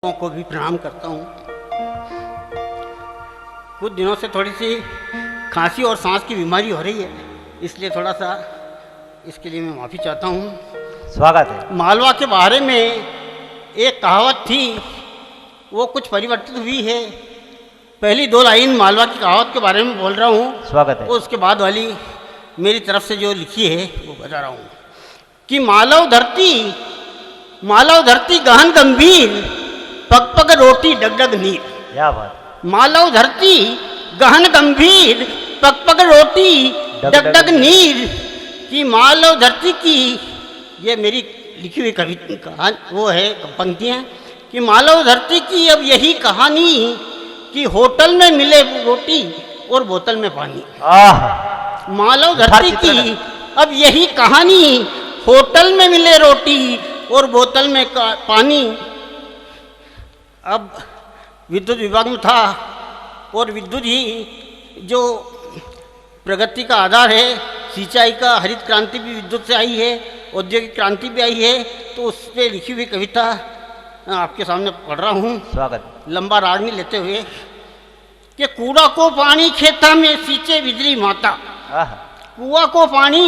को भी प्रणाम करता हूँ। कुछ दिनों से थोड़ी सी खांसी और सांस की बीमारी हो रही है, इसलिए थोड़ा सा इसके लिए मैं माफ़ी चाहता हूँ। स्वागत है। मालवा के बारे में एक कहावत थी, वो कुछ परिवर्तित हुई है। पहली दो लाइन मालवा की कहावत के बारे में बोल रहा हूँ, स्वागत है। उसके बाद वाली मेरी तरफ से जो लिखी है वो बता रहा हूँ कि मालव धरती गहन गंभीर, पग पग रोटी डगडग नीर। क्या बात। मालव धरती गहन गंभीर, पग पग रोटी डगडग नीर की मालव धरती की, ये मेरी लिखी हुई कविता वो है पंक्तियाँ कि मालव धरती की अब यही कहानी कि होटल में मिले रोटी और बोतल में पानी। मालव धरती की अब यही कहानी, होटल में मिले रोटी और बोतल में पानी। अब विद्युत विभाग में था और विद्युत ही जो प्रगति का आधार है, सिंचाई का हरित क्रांति भी विद्युत से आई है, औद्योगिक क्रांति भी आई है। तो उस पर लिखी हुई कविता आपके सामने पढ़ रहा हूँ। स्वागत। लंबा राग नहीं लेते हुए कि कूड़ा को पानी खेता में सींचे बिजली माता। कुआ को पानी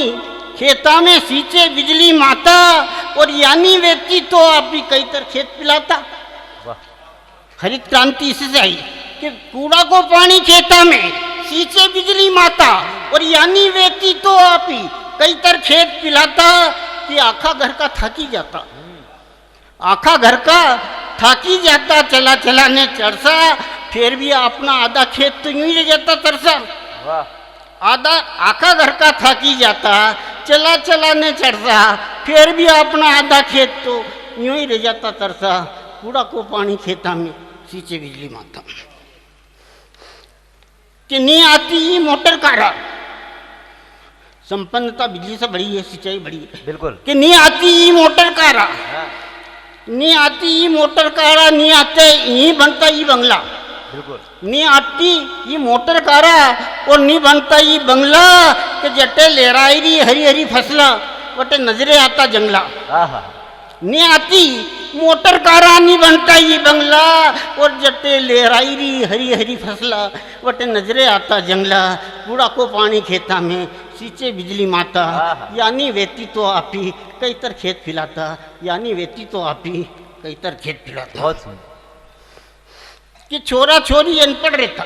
खेता में सींचे बिजली माता, और यानी व्यक्ति तो आप भी कई तरह खेत पिलाता। हरित क्रांति इससे आई कि कूड़ा को पानी खेता में सींचे बिजली माता, और यानी व्यक्ति तो आप ही कई तरह खेत पिलाता। कि आखा घर का थाकी जाता, आखा घर का थाकी जाता, चला चला ने चरसा, फिर भी अपना आधा खेत तो यूं ही रह जाता तरसा। आधा आखा घर का थाकी जाता, चला चला ने चरसा, फिर भी अपना आधा खेत तो यूं ही रह जाता तरसा। कूड़ा को पानी खेता में सींचे बिजली माता। कि नहीं आती मोटर कारा, संपन्नता बिजली से बड़ी है, सिंचाई बड़ी है। बिल्कुल। कि नहीं आती मोटर कारा, नहीं आती मोटर कारा, नहीं आते यही बनता ये बंगला। बिल्कुल। नहीं आती ये मोटर कारा और नहीं बनता ये बंगला, कि जटे लहराई रही हरी हरी फसला, बटे नजरे आता जंगला। नहीं आती मोटर कारा, नहीं बनता ये बंगला, और जटे लहराई रही हरी हरी फसला, बटे नजरे आता जंगला। कूड़ा को पानी खेता में सींचे बिजली माता, यानी वेती तो आप ही कई तर खेत पिलाता, यानी वेती तो आप ही कई तर खेत पिलाता। बहुत सुंदर। कि छोरा छोरी अनपढ़ रहता,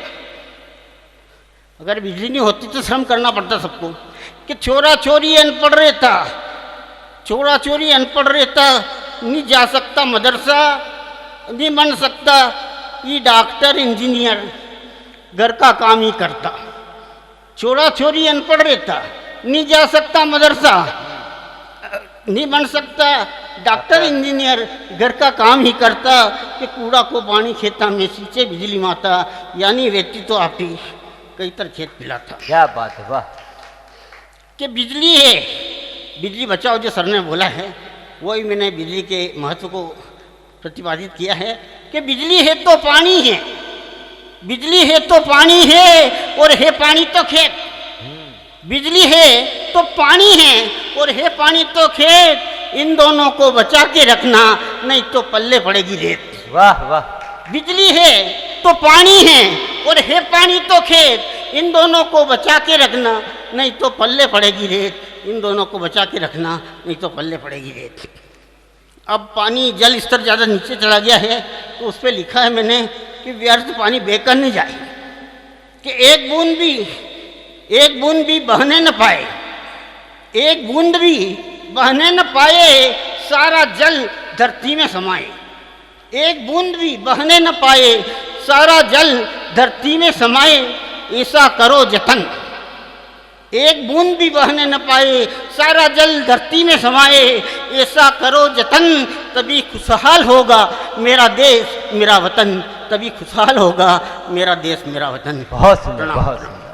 अगर बिजली नहीं होती तो श्रम करना पड़ता सबको। कि छोरा छोरी अनपढ़ रहता, छोरा छोरी अनपढ़ रहता, नहीं जा सकता मदरसा, नहीं बन सकता ये डॉक्टर इंजीनियर, घर का काम ही करता। छोरा छोरी अनपढ़ रहता, नहीं जा सकता मदरसा, नहीं बन सकता डॉक्टर इंजीनियर, घर का काम ही करता। कि कूड़ा को पानी खेता में सींचे बिजली माता, यानी व्यक्ति तो आप ही कई तरह खेत पिलाता। क्या बात है, वाह। कि बिजली है, बिजली बचाओ जो सर ने बोला है, वही मैंने बिजली के महत्व को प्रतिपादित किया है। कि बिजली है तो पानी है, बिजली है तो पानी है, और है पानी तो खेत। बिजली है तो पानी है, और है पानी तो खेत, इन दोनों को बचा के रखना, नहीं तो पल्ले पड़ेगी रेत। वाह वाह। बिजली है तो पानी है, और है पानी तो खेत, इन दोनों को बचा के रखना, नहीं तो पल्ले पड़ेगी रेत। इन दोनों को बचा के रखना, नहीं तो पल्ले पड़ेगी रेत। अब पानी जल स्तर ज़्यादा नीचे चला गया है, तो उस पर लिखा है मैंने कि व्यर्थ पानी बेकार नहीं जाए, कि एक बूंद भी बहने न पाए, एक बूंद भी बहने न पाए, सारा जल धरती में समाए। एक बूंद भी बहने न पाए, सारा जल धरती में समाए, ऐसा करो जतन। एक बूंद भी बहने न पाए, सारा जल धरती में समाए, ऐसा करो जतन, तभी खुशहाल होगा मेरा देश मेरा वतन, तभी खुशहाल होगा मेरा देश मेरा वतन। बहुत सुंदर, बहुत सुंदर।